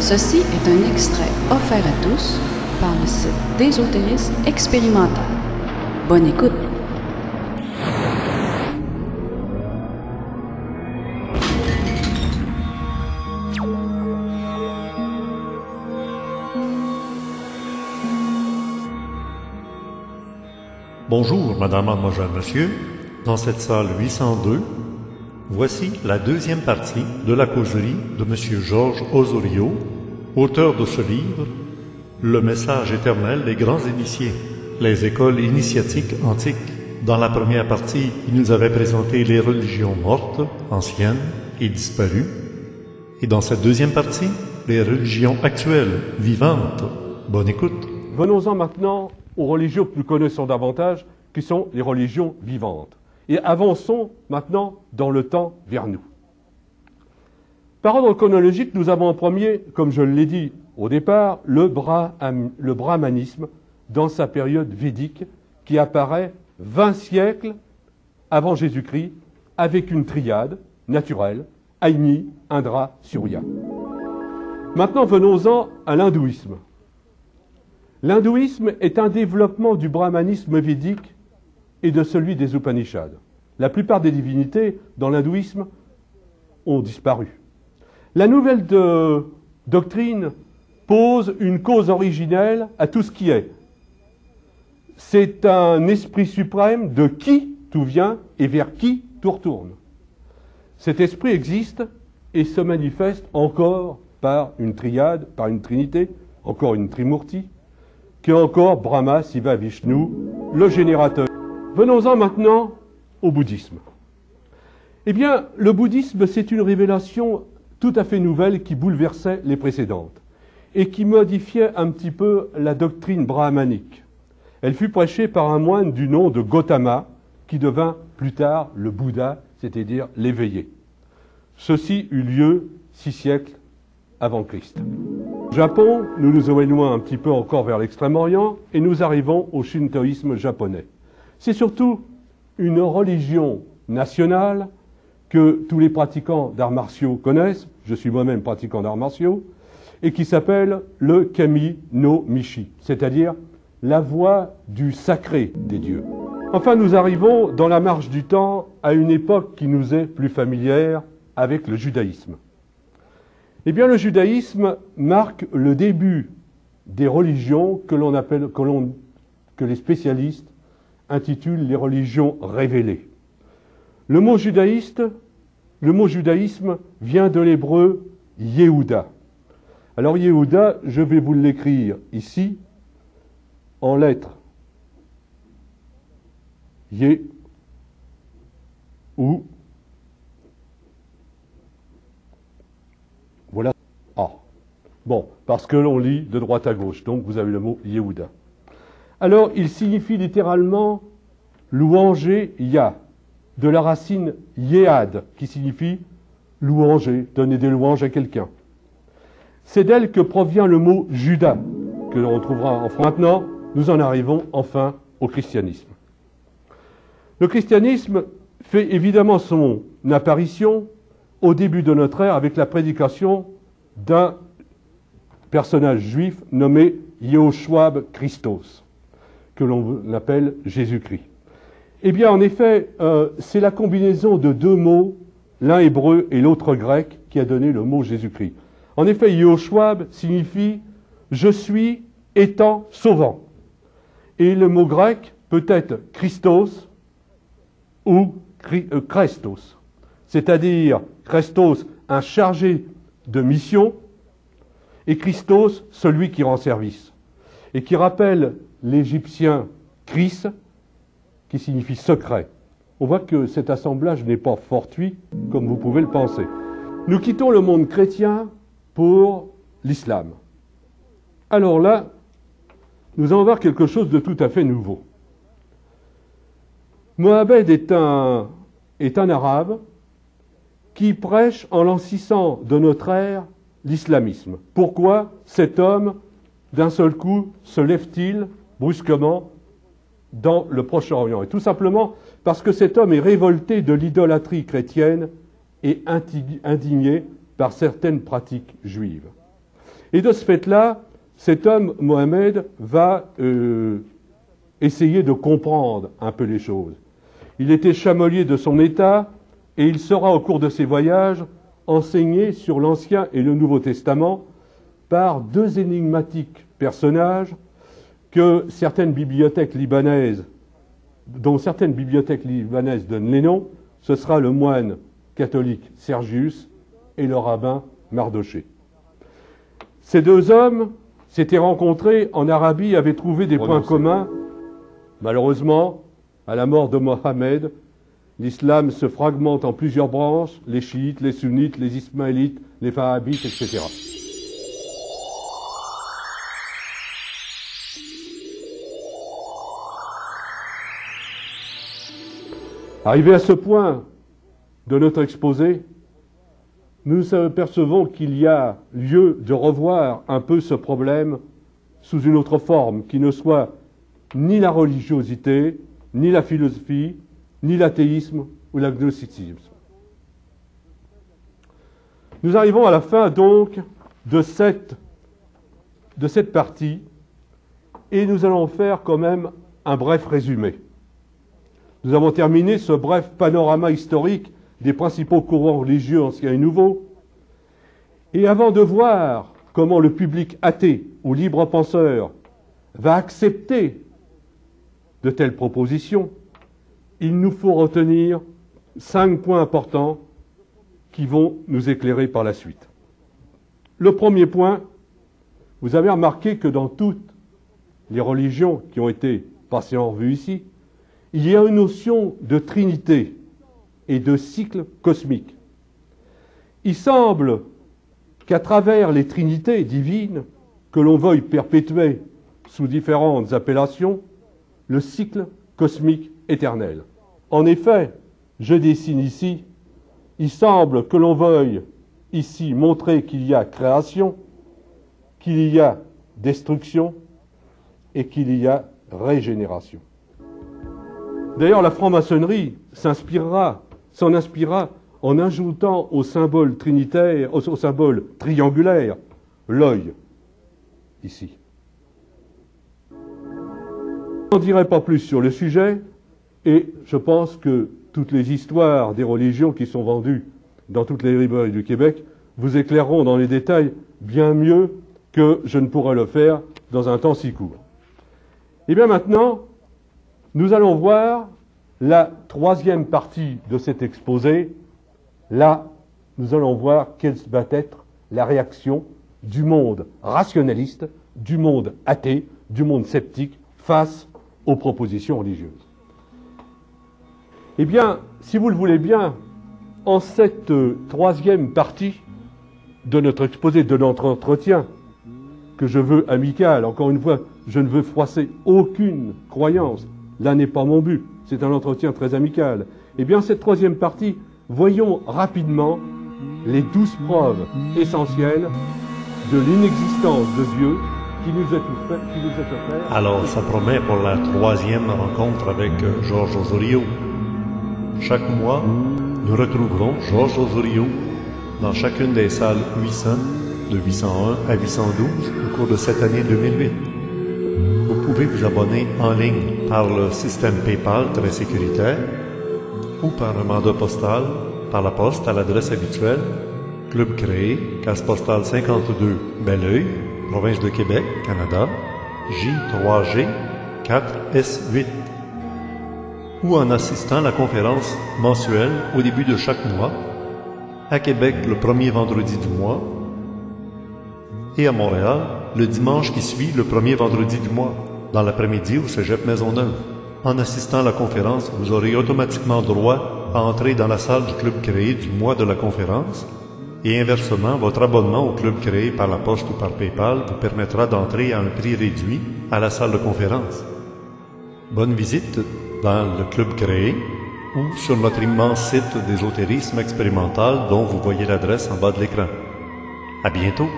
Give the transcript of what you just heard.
Ceci est un extrait offert à tous par le site d'ésotérisme expérimental. Bonne écoute! Bonjour, madame, mademoiselle, monsieur. Dans cette salle 802, voici la deuxième partie de la causerie de monsieur Georges Osorio, auteur de ce livre, Le message éternel des grands initiés, les écoles initiatiques antiques. Dans la première partie, il nous avait présenté les religions mortes, anciennes et disparues. Et dans cette deuxième partie, les religions actuelles, vivantes. Bonne écoute. Venons-en maintenant aux religions que nous connaissons davantage, qui sont les religions vivantes. Et avançons maintenant dans le temps vers nous. Par ordre chronologique, nous avons en premier, comme je l'ai dit au départ, le brahmanisme dans sa période védique qui apparaît 20 siècles avant Jésus-Christ avec une triade naturelle, Agni, Indra, Surya. Maintenant, venons-en à l'hindouisme. L'hindouisme est un développement du brahmanisme védique et de celui des Upanishads. La plupart des divinités dans l'hindouisme ont disparu. La nouvelle doctrine pose une cause originelle à tout ce qui est. C'est un esprit suprême de qui tout vient et vers qui tout retourne. Cet esprit existe et se manifeste encore par une triade, par une trinité, encore une trimurti, qui est encore Brahma, Shiva, Vishnu, le générateur. Venons-en maintenant au bouddhisme. Eh bien, le bouddhisme, c'est une révélation tout à fait nouvelle qui bouleversait les précédentes et qui modifiait un petit peu la doctrine brahmanique. Elle fut prêchée par un moine du nom de Gautama, qui devint plus tard le Bouddha, c'est-à-dire l'éveillé. Ceci eut lieu 6 siècles avant Christ. Au Japon, nous nous éloignons un petit peu encore vers l'Extrême-Orient et nous arrivons au shintoïsme japonais. C'est surtout une religion nationale que tous les pratiquants d'arts martiaux connaissent, je suis moi-même pratiquant d'arts martiaux, et qui s'appelle le Kami no Michi, c'est-à-dire la voie du sacré des dieux. Enfin, nous arrivons dans la marche du temps à une époque qui nous est plus familière avec le judaïsme. Eh bien, le judaïsme marque le début des religions que les spécialistes intitulent les religions révélées. Le mot judaïsme vient de l'hébreu Yehuda. Alors Yehuda, je vais vous l'écrire ici en lettres. Voilà. Ah. Bon, parce que l'on lit de droite à gauche, donc vous avez le mot Yehuda. Alors, il signifie littéralement louanger Yah, de la racine Yehad, qui signifie louanger, donner des louanges à quelqu'un. C'est d'elle que provient le mot Judas, que l'on retrouvera en France. Maintenant, nous en arrivons enfin au christianisme. Le christianisme fait évidemment son apparition au début de notre ère avec la prédication d'un personnage juif nommé Yehoshua Christos, que l'on appelle Jésus-Christ. Eh bien, en effet, c'est la combinaison de deux mots, l'un hébreu et l'autre grec, qui a donné le mot Jésus-Christ. En effet, Yehoshua signifie « je suis étant sauvant ». Et le mot grec peut être Christos ou Christos, c'est-à-dire Christos, un chargé de mission, et Christos, celui qui rend service, et qui rappelle l'Égyptien Chris, qui signifie secret. On voit que cet assemblage n'est pas fortuit, comme vous pouvez le penser. Nous quittons le monde chrétien pour l'islam. Alors là, nous allons voir quelque chose de tout à fait nouveau. Mohammed est un arabe qui prêche en l'an 600 de notre ère l'islamisme. Pourquoi cet homme, d'un seul coup, se lève-t-il brusquement dans le Proche-Orient? Et tout simplement parce que cet homme est révolté de l'idolâtrie chrétienne et indigné par certaines pratiques juives. Et de ce fait-là, cet homme, Mohamed, va essayer de comprendre un peu les choses. Il était chamelier de son État et il sera, au cours de ses voyages, enseigné sur l'Ancien et le Nouveau Testament par deux énigmatiques personnages dont certaines bibliothèques libanaises donnent les noms. Ce sera le moine catholique Sergius et le rabbin Mardoché. Ces deux hommes s'étaient rencontrés en Arabie et avaient trouvé des points communs. Malheureusement, à la mort de Mohammed, l'islam se fragmente en plusieurs branches, les chiites, les sunnites, les ismaélites, les wahhabites, etc. Arrivé à ce point de notre exposé, nous percevons qu'il y a lieu de revoir un peu ce problème sous une autre forme, qui ne soit ni la religiosité, ni la philosophie, ni l'athéisme ou l'agnosticisme. Nous arrivons à la fin donc de cette partie et nous allons faire quand même un bref résumé. Nous avons terminé ce bref panorama historique des principaux courants religieux anciens et nouveaux. Et avant de voir comment le public athée ou libre penseur va accepter de telles propositions, il nous faut retenir 5 points importants qui vont nous éclairer par la suite. Le premier point, vous avez remarqué que dans toutes les religions qui ont été passées en revue ici, il y a une notion de trinité et de cycle cosmique. Il semble qu'à travers les trinités divines, que l'on veuille perpétuer sous différentes appellations, le cycle cosmique éternel. En effet, je dessine ici, il semble que l'on veuille ici montrer qu'il y a création, qu'il y a destruction et qu'il y a régénération. D'ailleurs, la franc-maçonnerie s'en inspirera en ajoutant au symbole trinitaire, au symbole triangulaire, l'œil, ici. Je n'en dirai pas plus sur le sujet, et je pense que toutes les histoires des religions qui sont vendues dans toutes les librairies du Québec vous éclaireront dans les détails bien mieux que je ne pourrais le faire dans un temps si court. Et bien maintenant, nous allons voir la troisième partie de cet exposé. Là, nous allons voir quelle va être la réaction du monde rationaliste, du monde athée, du monde sceptique face aux propositions religieuses. Eh bien, si vous le voulez bien, en cette troisième partie de notre exposé, de notre entretien, que je veux amical, encore une fois, je ne veux froisser aucune croyance, là n'est pas mon but, c'est un entretien très amical. Eh bien, cette troisième partie, voyons rapidement les 12 preuves essentielles de l'inexistence de Dieu qui nous est offert. Alors, ça promet pour la troisième rencontre avec Georges Osorio. Chaque mois, nous retrouverons Georges Osorio dans chacune des salles 800, de 801 à 812, au cours de cette année 2008. Vous pouvez vous abonner en ligne par le système PayPal très sécuritaire ou par un mandat postal par la poste à l'adresse habituelle, Club Créé, case postale 52, Belleuil, province de Québec, Canada, J3G 4S8, ou en assistant à la conférence mensuelle au début de chaque mois, à Québec le premier vendredi du mois, et à Montréal le dimanche qui suit le premier vendredi du mois, dans l'après-midi au Cégep Maisonneuve. En assistant à la conférence, vous aurez automatiquement droit à entrer dans la salle du Club Créé du mois de la conférence, et inversement, votre abonnement au Club Créé par la poste ou par PayPal vous permettra d'entrer à un prix réduit à la salle de conférence. Bonne visite dans le Club Créé ou sur notre immense site d'ésotérisme expérimental dont vous voyez l'adresse en bas de l'écran. À bientôt!